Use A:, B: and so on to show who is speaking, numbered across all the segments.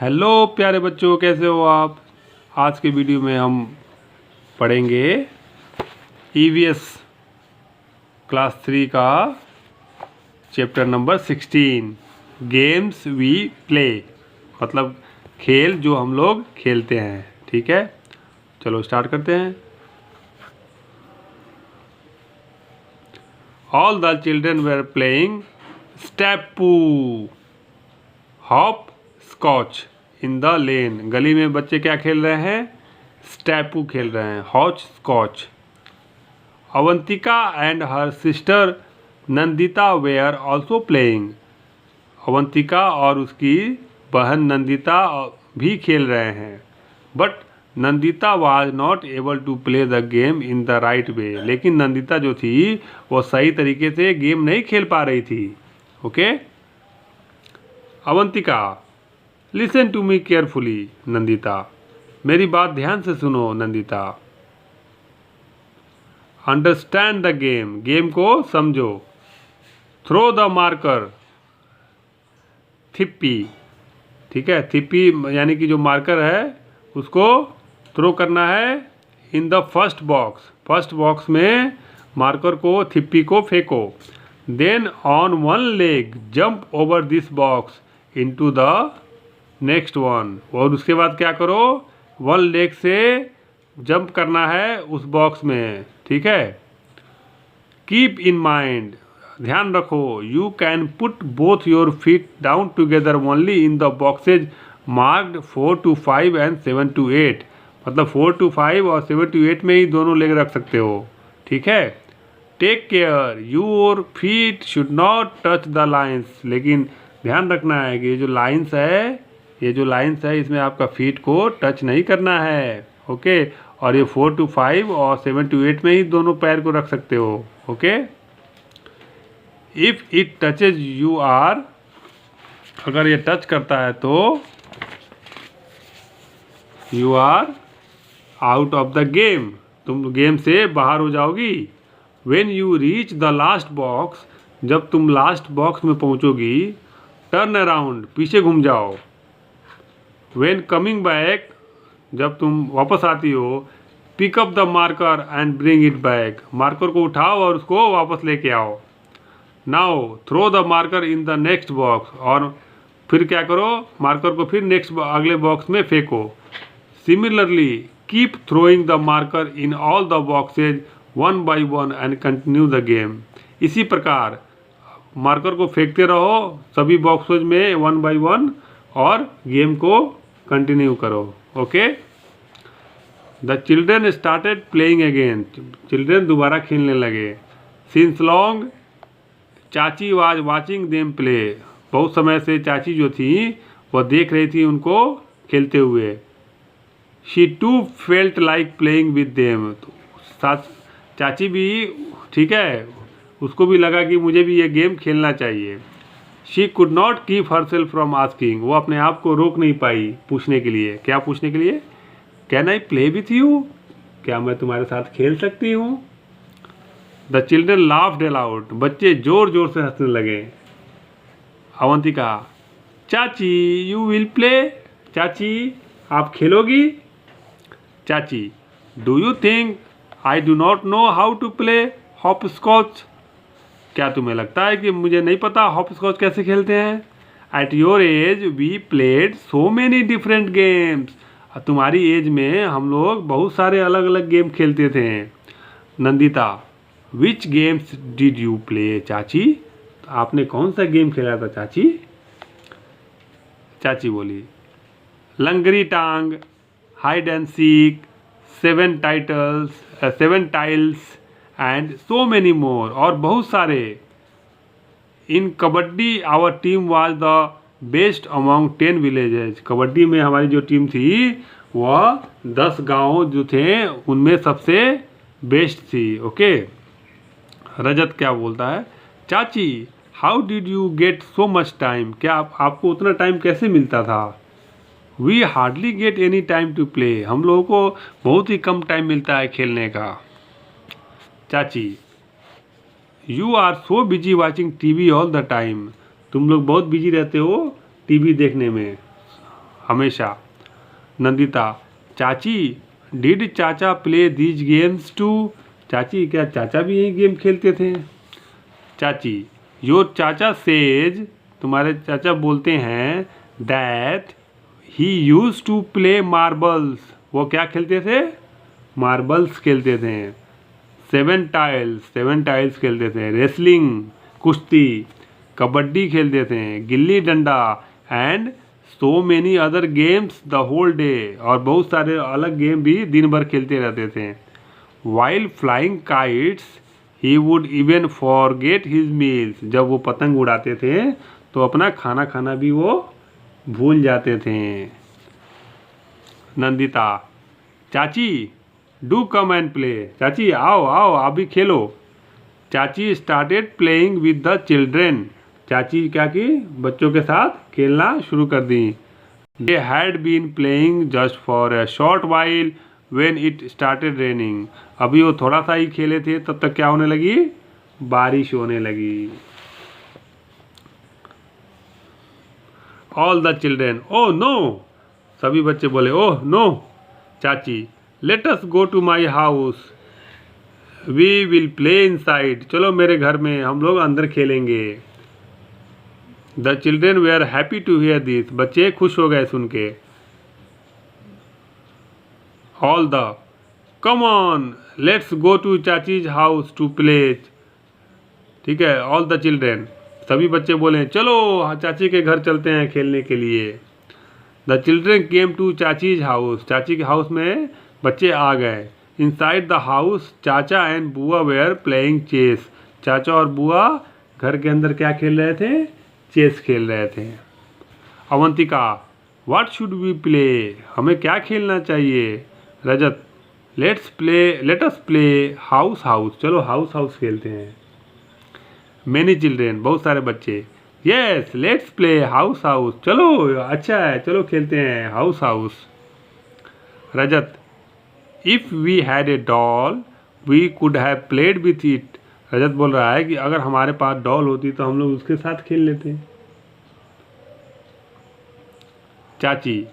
A: Hello प्यारे बच्चों, कैसे हो आप। आज के वीडियो में हम पढ़ेंगे ईवीएस क्लास 3 का chapter number 16 games we play, मतलब खेल जो हम लोग खेलते हैं। ठीक है, चलो स्टार्ट करते हैं। All the children were playing stapu hopscotch in the lane. गली में बच्चे क्या खेल रहे हैं? स्टेपू खेल रहे हैं, hopscotch. Avantika and her sister Nandita were also playing. Avantika और उसकी बहन नंदिता भी खेल रहे हैं। But Nandita was not able to play the game in the right way. लेकिन नंदिता जो थी वो सही तरीके से गेम नहीं खेल पा रही थी। Okay, Avantika listen to me carefully Nandita. मेरी बात ध्यान से सुनो Nandita. Understand the game, game को समझो। थ्रो द मार्कर थिप्पी, ठीक है, थिप्पी यानी कि जो मार्कर है उसको थ्रो करना है in the first box. First box में मार्कर को, थिप्पी को फेंको। Then on one leg jump over this box into the next one. और उसके बाद क्या करो, वन लेग से जंप करना है उस बॉक्स में। ठीक है, कीप इन माइंड, ध्यान रखो, you can put both your feet down together only in the boxes marked 4 to 5 and 7 to 8। मतलब 4 to 5 और 7 to 8 में ही दोनों लेग रख सकते हो। ठीक है, take care your feet should not touch the lines. लेकिन ध्यान रखना है कि ये जो लाइन्स है इसमें आपका फीट को टच नहीं करना है। ओके, और ये 4 to 5 और 7 to 8 में ही दोनों पैर को रख सकते हो। Okay, if it touches you are, अगर ये टच करता है तो you are out of the game, तुम गेम से बाहर हो जाओगी। When you reach the last box, जब तुम लास्ट बॉक्स में पहुंचोगी, टर्न अराउंड, पीछे घूम जाओ। व्हेन कमिंग बैक, जब तुम वापस आती हो, pick up the marker and bring it back, marker को उठाओ और उसको वापस लेके आओ। Now throw the marker in the next box, और फिर क्या करो, मार्कर को फिर नेक्स्ट अगले बॉक्स में फेंको। Similarly keep throwing the marker in all the boxes one by one and continue the game. इसी प्रकार मार्कर को फेंकते रहो सभी बॉक्सेज में वन बाई वन, और गेम को कंटिन्यू करो। Okay, the children started playing again, children दोबारा खेलने लगे। सिंस लॉन्ग चाची वाज वाचिंग देम प्ले, बहुत समय से चाची जो थी वह देख रही थी उनको खेलते हुए। She too felt like playing with them, साथ चाची भी, ठीक है, उसको भी लगा कि मुझे भी ये गेम खेलना चाहिए। She could not keep her self from asking, वो अपने आप को रोक नहीं पाई पूछने के लिए। क्या पूछने के लिए? Can I play with you, क्या मैं तुम्हारे साथ खेल सकती हूँ? द चिल्ड्रन लाफ्ड अलाउड, बच्चे जोर जोर से हंसने लगे। अवंतिका चाची यू विल प्ले, चाची आप खेलोगी? चाची do you think I do not know how to play hopscotch, क्या तुम्हें लगता है कि मुझे नहीं पता हॉप स्कॉच कैसे खेलते हैं? At your age we played so many different games, तुम्हारी एज में हम लोग बहुत सारे अलग अलग गेम खेलते थे। नंदिता विच गेम्स डिड यू प्ले चाची, आपने कौन सा गेम खेला था चाची? चाची बोली लंगरी टांग, hide and seek, 7 tiles and so many more, और बहुत सारे। In kabaddi our team was the best among 10 villages, kabaddi में हमारी जो टीम थी वह 10 गांव जो थे उनमें सबसे बेस्ट थी। ओके, रजत क्या बोलता है, चाची how did you get so much time, क्या आपको उतना टाइम कैसे मिलता था? We hardly get any time to play, हम लोगों को बहुत ही कम टाइम मिलता है खेलने का। चाची you are so busy watching TV all the time, तुम लोग बहुत बिजी रहते हो टीवी देखने में हमेशा। नंदिता, चाची डिड चाचा प्ले दीज गेम्स टू? चाची, क्या चाचा भी यही गेम खेलते थे? चाची, योर चाचा सेज, तुम्हारे चाचा बोलते हैं that he use to play marbles, वो क्या खेलते थे? मार्बल्स खेलते थे। सेवन टाइल्स खेलते थे। रेसलिंग, कुश्ती, कबड्डी खेलते थे, gilli danda and so many other games the whole day, और बहुत सारे अलग गेम भी दिन भर खेलते रहते थे। While flying kites he would even forget his meals, जब वो पतंग उड़ाते थे तो अपना खाना खाना भी वो भूल जाते थे। नंदिता, चाची डू कम एंड प्ले, चाची आओ आओ आप भी खेलो। Chachi started playing with the children, चाची क्या की? बच्चों के साथ खेलना शुरू कर दी। They had been playing just for a short while when it started raining, अभी वो थोड़ा सा ही खेले थे तब तक क्या होने लगी? बारिश होने लगी। All the children, oh no, सभी बच्चे बोले oh no. Chachi, let us go to my house we will play inside, चलो मेरे घर में हम लोग अंदर खेलेंगे। The children were happy to hear this, बच्चे खुश हो गए सुन के। All the, come on let's go to chachi's house to play, ठीक है, ऑल द चिल्ड्रेन, सभी बच्चे बोले चलो चाची के घर चलते हैं खेलने के लिए। The children came to chachi's house, चाची के हाउस में बच्चे आ गए। Inside the house chacha and bua were playing chess, चाचा और बुआ घर के अंदर क्या खेल रहे थे? चेस खेल रहे थे। Avantika, what should we play, हमें क्या खेलना चाहिए? Rajat, let us play house house, चलो हाउस हाउस खेलते हैं। मेनी चिल्ड्रेन, बहुत सारे बच्चे, yes let's play house house, चलो अच्छा है चलो खेलते हैं house house. Rajat, if we had a doll we could have played with it, Rajat बोल रहा है कि अगर हमारे पास डॉल होती तो हम लोग उसके साथ खेल लेते। Chachi,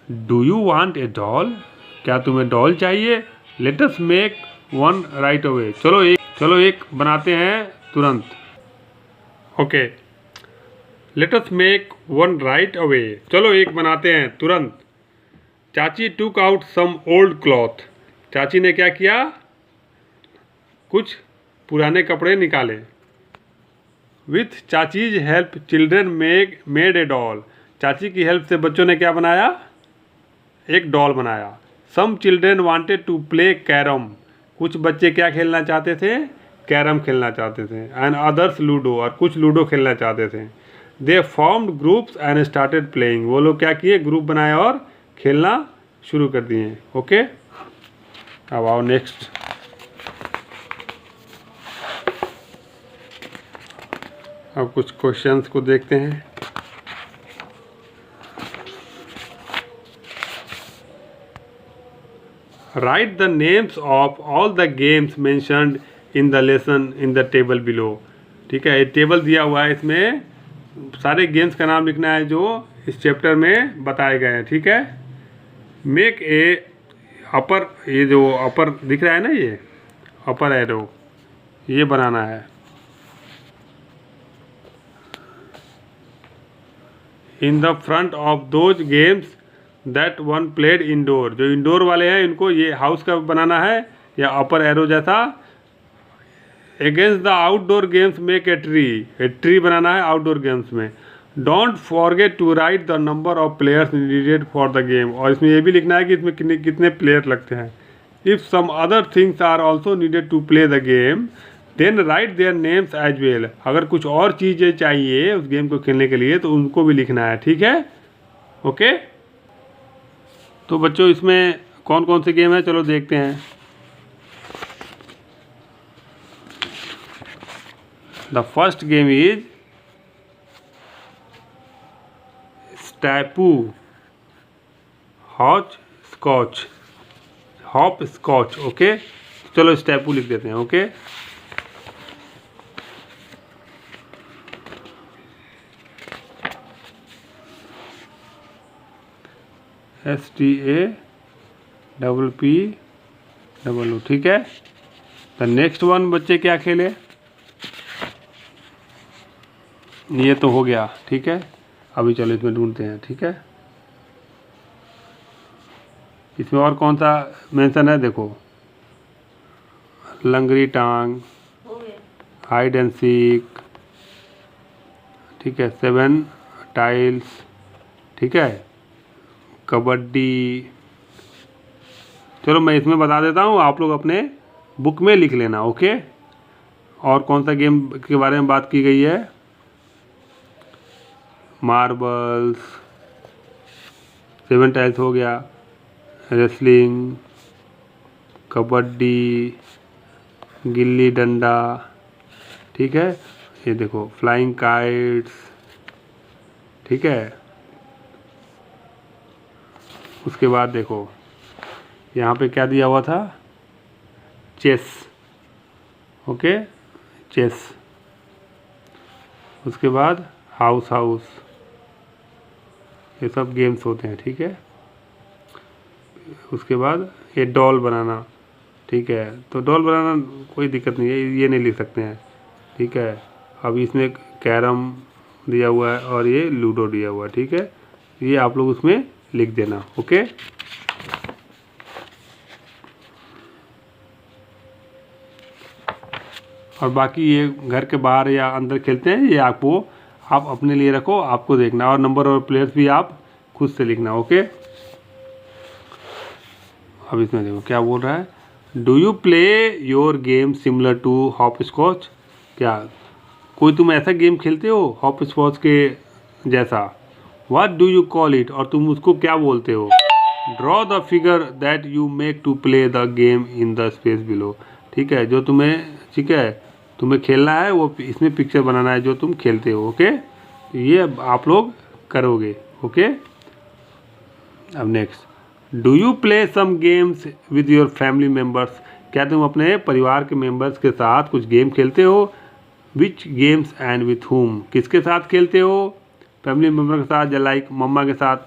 A: do you want a doll, क्या तुम्हें डॉल चाहिए? Let us make one right away, चलो एक बनाते हैं तुरंत। Okay, let us make one right away, चलो एक बनाते हैं तुरंत। Chachi took out some old cloth, चाची ने क्या किया? कुछ पुराने कपड़े निकाले। With chachi's help children made a doll, चाची की हेल्प से बच्चों ने क्या बनाया? एक डॉल बनाया। Some children wanted to play carrom, कुछ बच्चे क्या खेलना चाहते थे? कैरम खेलना चाहते थे। एंड अदर्स लूडो, और कुछ लूडो खेलना चाहते थे। दे formed groups and started playing, वो लोग क्या किए? ग्रुप बनाए और खेलना शुरू कर दिए। ओके, अब आओ नेक्स्ट। अब कुछ क्वेश्चंस को देखते हैं। Right the names of all the games mentioned in the lesson in the table below, ठीक है, ये टेबल दिया हुआ है, इसमें सारे गेम्स का नाम लिखना है जो इस चैप्टर में बताए गए हैं। ठीक है, मेक ए अपर, ये जो अपर दिख रहा है ना, ये अपर एरो, ये बनाना है। In the front of those games that one played indoor, जो इंडोर वाले हैं इनको ये हाउस का बनाना है या अपर एरो जैसा। Against the outdoor games make a tree बनाना है आउटडोर गेम्स में। Don't forget to write the number of players needed for the game, और इसमें ये भी लिखना है कि इसमें कितने प्लेयर लगते हैं। If some other things are also needed to play the game then write their names as well, अगर कुछ और चीज़ें चाहिए उस गेम को खेलने के लिए तो उनको भी लिखना है। ठीक है, ओके। तो बच्चों इसमें कौन कौन से गेम है, चलो देखते हैं। The first game is stapu hopscotch. Okay, चलो स्टैपू लिख देते हैं। ओके, STAPPO, ठीक है। द नेक्स्ट वन बच्चे क्या खेले, ये तो हो गया, ठीक है। अभी चलो इसमें ढूंढते हैं, ठीक है। इसमें और कौन सा मेंशन है, देखो, लंगड़ी टांग, हाइड एंड सीक, ठीक है, 7 टाइल्स, ठीक है, कबड्डी। चलो मैं इसमें बता देता हूँ, आप लोग अपने बुक में लिख लेना, ओके। और कौन सा गेम के बारे में बात की गई है, मार्बल्स, 7 टाइल्स हो गया, रेसलिंग, कबड्डी, गिल्ली डंडा, ठीक है। ये देखो फ्लाइंग काइट्स, ठीक है। उसके बाद देखो यहाँ पे क्या दिया हुआ था, चेस, ओके, चेस। उसके बाद हाउस, ये सब गेम्स होते हैं, ठीक है। उसके बाद ये डॉल बनाना, ठीक है। तो डॉल बनाना कोई दिक्कत नहीं है, ये नहीं लिख सकते हैं, ठीक है। अब इसमें कैरम दिया हुआ है और ये लूडो दिया हुआ है, ठीक है। ये आप लोग उसमें लिख देना, ओके। और बाकी ये घर के बाहर या अंदर खेलते हैं, ये आपको आप अपने लिए रखो, आपको देखना। और नंबर और प्लेयर्स भी आप खुद से लिखना, ओके। अब इसमें देखो क्या बोल रहा है, do you play your game similar to hopscotch, क्या कोई तुम ऐसा गेम खेलते हो हॉप स्कॉच के जैसा, what do you call it, और तुम उसको क्या बोलते हो, draw the figure that you make to play the game in the space below, ठीक है। जो तुम्हें, ठीक है, तुम्हें खेलना है वो इसमें पिक्चर बनाना है जो तुम खेलते हो, ओके। ये आप लोग करोगे, ओके। अब next, do you play some games with your family members, क्या तुम अपने परिवार के मेंबर्स के साथ कुछ गेम खेलते हो, विच गेम्स एंड विथ हुम, किसके साथ खेलते हो, फैमिली मेम्बर के साथ, या लाइक मम्मा के साथ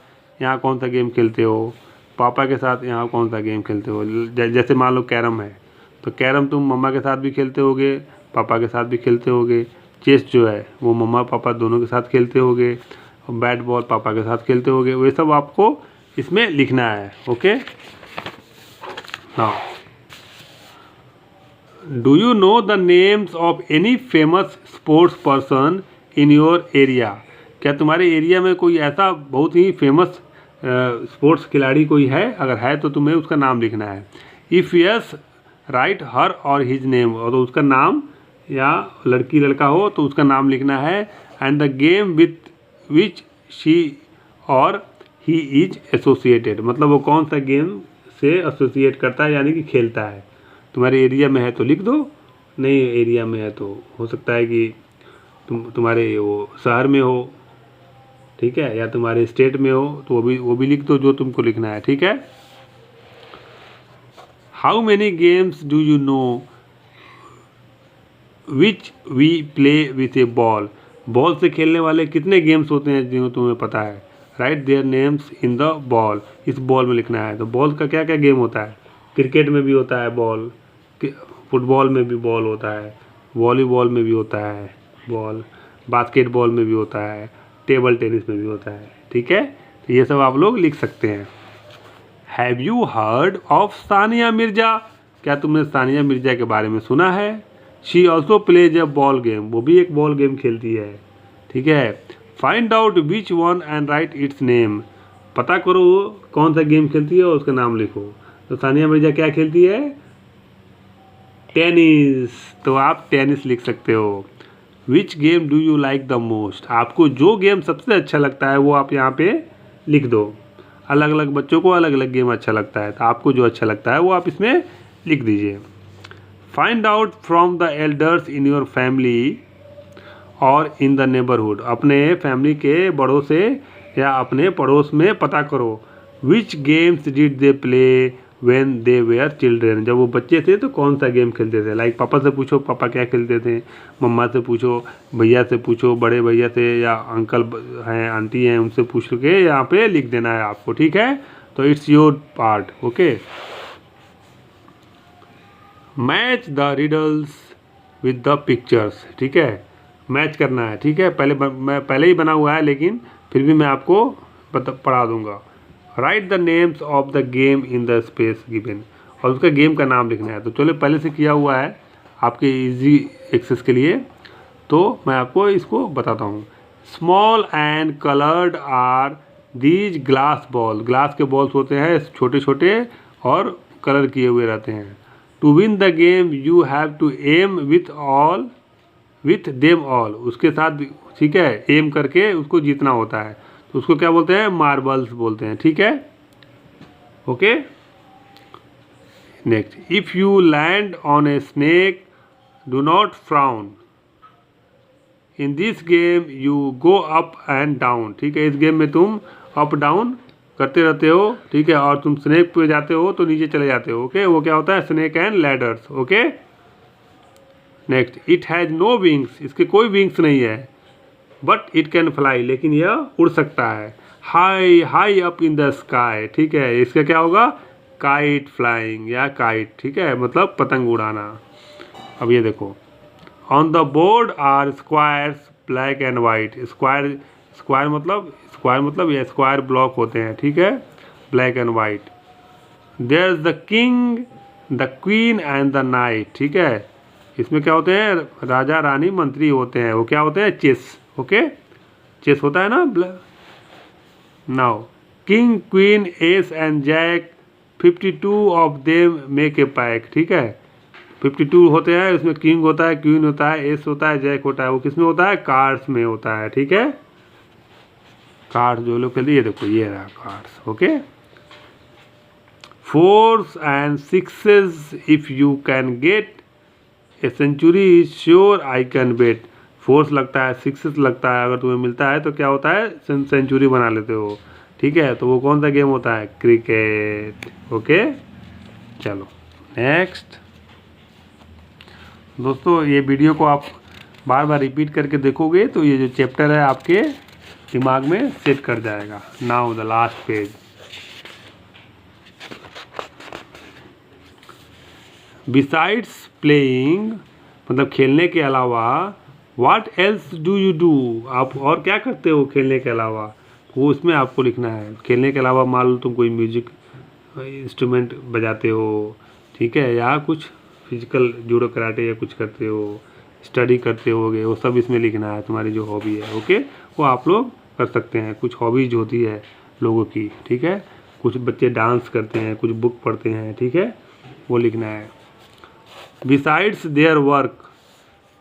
A: यहाँ कौन सा गेम खेलते हो, पापा के साथ यहाँ कौन सा गेम खेलते हो। जैसे मान लो कैरम है, तो कैरम तुम मम्मा के साथ भी खेलते होगे, पापा के साथ भी खेलते होगे। चेस जो है वो मम्मा पापा दोनों के साथ खेलते होगे, और बैट बॉल पापा के साथ खेलते होगे। वो सब आपको इसमें लिखना है, okay. Now, do you know the names of any famous sports person in your area, क्या तुम्हारे एरिया में कोई ऐसा बहुत ही फेमस स्पोर्ट्स खिलाड़ी कोई है, अगर है तो तुम्हें उसका नाम लिखना है। इफ़ यस, राइट हर और हिज नेम, और तो उसका नाम, या लड़की लड़का हो तो उसका नाम लिखना है। And the game with which she और ही इज एसोसिएटेड, मतलब वो कौन सा गेम से एसोसिएट करता है, यानी कि खेलता है। तुम्हारे एरिया में है तो लिख दो, नहीं एरिया में है तो हो सकता है कि तुम्हारे वो शहर में हो, ठीक है, या तुम्हारे स्टेट में हो, तो वो भी लिख दो जो तुमको लिखना है, ठीक है। How many games do you know which we play with a ball, ball से खेलने वाले कितने गेम्स होते हैं जो तुम्हें पता है, right their names in the ball, इस बॉल में लिखना है। तो बॉल का क्या क्या गेम होता है, क्रिकेट में भी होता है बॉल, फुटबॉल में भी बॉल होता है, वॉलीबॉल में भी होता है बॉल, बास्केटबॉल में भी होता है, टेबल टेनिस में भी होता है, ठीक है। तो ये सब आप लोग लिख सकते हैं। Have you heard of Sania Mirza, क्या तुमने सानिया मिर्जा के बारे में सुना है। She also plays a ball game, वो भी एक बॉल गेम खेलती है, ठीक है। Find out which one and right it's name, पता करो कौन सा गेम खेलती है और उसका नाम लिखो। तो सानिया मिर्जा क्या खेलती है, टेनिस, तो आप टेनिस लिख सकते हो। Which game do you like the most, आपको जो गेम सबसे अच्छा लगता है वो आप यहाँ पे लिख दो। अलग अलग बच्चों को अलग अलग गेम अच्छा लगता है, तो आपको जो अच्छा लगता है वो आप इसमें लिख दीजिए। Find out from the elders in your family और इन द नेबरहुड, अपने फैमिली के बड़ों से या अपने पड़ोस में पता करो। Which games did they play when they were children, जब वो बच्चे थे तो कौन सा गेम खेलते थे। लाइक पापा से पूछो पापा क्या खेलते थे, मम्मा से पूछो, भैया से पूछो, बड़े भैया से या अंकल हैं आंटी हैं उनसे पूछ के यहाँ पे लिख देना है आपको, ठीक है। तो it's your part. Okay, match the riddles with the pictures. ठीक है, मैच करना है। ठीक है, मैं पहले ही बना हुआ है, लेकिन फिर भी मैं आपको पढ़ा दूंगा। Right the names of the game in the space given, और उसका गेम का नाम लिखना है। तो चलो पहले से किया हुआ है आपके इजी एक्सेस के लिए, तो मैं आपको इसको बताता हूँ। Small and coloured are these glass ball, glass के बॉल्स होते हैं छोटे छोटे और कलर किए हुए रहते हैं। To win the game you have to aim with them all, उसके साथ, ठीक है, एम करके उसको जीतना होता है। तो उसको क्या बोलते हैं? मार्बल्स बोलते हैं। ठीक है, okay. Next, if you land on a snake do not frown, in this game you go up and down. ठीक है, इस गेम में तुम अप डाउन करते रहते हो। ठीक है, और तुम स्नेक पे जाते हो तो नीचे चले जाते हो। ओके, वो क्या होता है? Snake and ladders. Okay, next, it has no wings, इसके कोई विंग्स नहीं है, बट इट कैन फ्लाई, लेकिन यह उड़ सकता है। High high up in the sky. ठीक है, इसका क्या होगा? काइट फ्लाइंग या काइट। ठीक है, मतलब पतंग उड़ाना। अब ये देखो, on the board are squares black and white. Square मतलब ये स्क्वायर ब्लॉक होते हैं। ठीक है, black and white. There is the king, the queen and the knight. ठीक है, इसमें क्या होते हैं? राजा रानी मंत्री होते हैं। वो क्या होते हैं? चेस। ओके, चेस होता है ना। Now king queen ace and jack 52 of them make a pack. ठीक है, 52 होते हैं, उसमें किंग होता है, क्वीन होता है, एस होता है, जैक होता है। वो किस में होता है? कार्ड्स में होता है। ठीक है, कार्ड्स जो लोग खेलते हैं, ये देखो ये रहा cards. Okay, fours and sixes if you can get a century is sure I can bet. Fours लगता है, सिक्सेस लगता है, अगर तुम्हें मिलता है तो क्या होता है? सेंचुरी बना लेते हो। ठीक है, तो वो कौन सा गेम होता है? क्रिकेट। ओके, चलो नेक्स्ट। दोस्तों, ये वीडियो को आप बार बार रिपीट करके देखोगे तो ये जो चैप्टर है आपके दिमाग में सेट कर जाएगा। Now the last page. Besides playing, मतलब खेलने के अलावा, what else do you do, आप और क्या करते हो खेलने के अलावा? वो उसमें आपको लिखना है। खेलने के अलावा मान लो तुम कोई म्यूजिक इंस्ट्रूमेंट बजाते हो, ठीक है, या कुछ फिजिकल जूडो कराटे या कुछ करते हो, स्टडी करते होगे, वो सब इसमें लिखना है। तुम्हारी जो हॉबी है, ओके, वो आप लोग कर सकते हैं। कुछ हॉबीज होती है लोगों की, ठीक है, कुछ बच्चे डांस करते हैं, कुछ बुक पढ़ते हैं, ठीक है, वो लिखना है। Besides their work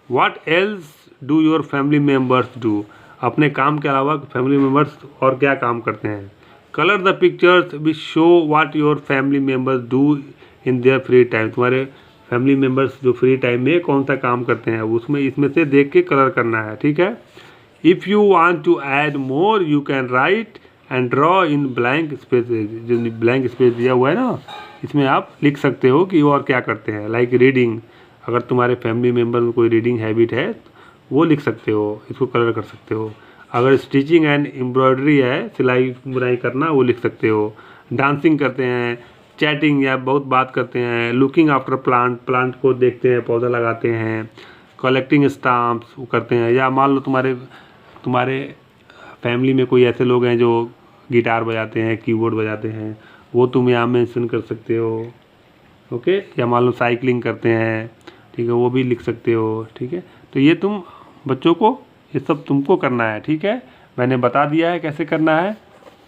A: what else do your family members do, अपने काम के अलावा फैमिली मेम्बर्स और क्या काम करते हैं। Colour the pictures which show what your family members do in their free time, तुम्हारे फैमिली मेम्बर्स जो फ्री टाइम में कौन सा काम करते हैं उसमें इसमें से देख के कलर करना है, ठीक है। If you want to add more you can write and draw in blank space, जो ब्लैंक स्पेस दिया हुआ है ना, इसमें आप लिख सकते हो कि और क्या करते हैं। लाइक रीडिंग, अगर तुम्हारे फैमिली मेम्बर में कोई रीडिंग हैबिट है वो लिख सकते हो, इसको कलर कर सकते हो। अगर स्टिचिंग एंड एम्ब्रॉयडरी है, सिलाई बुनाई करना, वो लिख सकते हो। डांसिंग करते हैं, चैटिंग या बहुत बात करते हैं, लुकिंग आफ्टर प्लांट, प्लांट को देखते हैं, पौधा लगाते हैं, कलेक्टिंग स्टाम्प्स वो करते हैं। या मान लो तुम्हारे फैमिली में कोई ऐसे लोग हैं जो गिटार बजाते हैं, कीबोर्ड बजाते हैं, वो तुम यहाँ मेंशन कर सकते हो, ओके। या मान लो साइकिलिंग करते हैं, ठीक है, वो भी लिख सकते हो, ठीक है। तो ये तुम बच्चों को, ये सब तुमको करना है, ठीक है। मैंने बता दिया है कैसे करना है।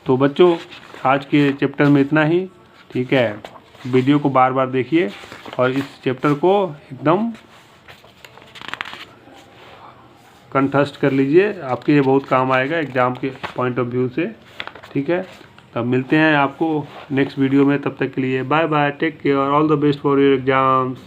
A: तो बच्चों, आज के चैप्टर में इतना ही, ठीक है। वीडियो को बार बार देखिए और इस चैप्टर को एकदम कंठस्थ कर लीजिए, आपके ये बहुत काम आएगा एग्ज़ाम के पॉइंट ऑफ व्यू से, ठीक है। तब मिलते हैं आपको नेक्स्ट वीडियो में, तब तक के लिए bye bye, take care, all the best for your exams.